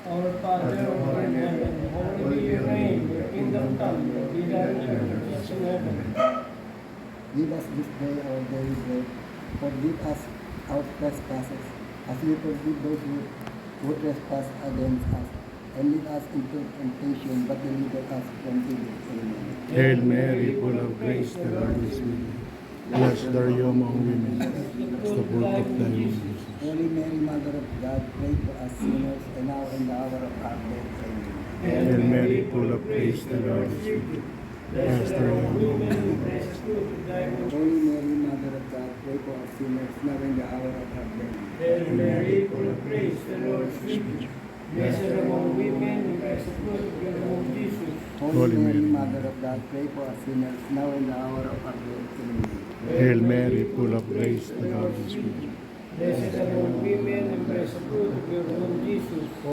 Our Father who art in heaven, holy be your name, your kingdom come, your will be done on earth as in heaven. Give us this day our daily bread. Forgive us our trespasses, as we forgive those who trespass against us. And lead us into temptation, but deliver us from evil. Amen. Hail Mary, full of grace, the Lord is with you. Blessed are you among women, and the fruit of thy womb, Jesus. Holy Mary, Mother of God, pray for us sinners, and now and the hour of our death. Amen. Hail Mary, full of grace, the Lord is with you. Blessed are you among women, and blessed is the fruit of thy womb. Holy Mary, Mother of God, pray for us sinners, now and the hour of our death. Hail Mary, full of grace, the Lord is with you. Blessed among women, and blessed the fruit of your womb, Jesus. Holy Mary, Mother of God, pray for us sinners, now and the hour of our death. Amen. Hail Mary, full of grace, the Lord is with you. Blessed among women, and blessed the fruit of your womb, Jesus.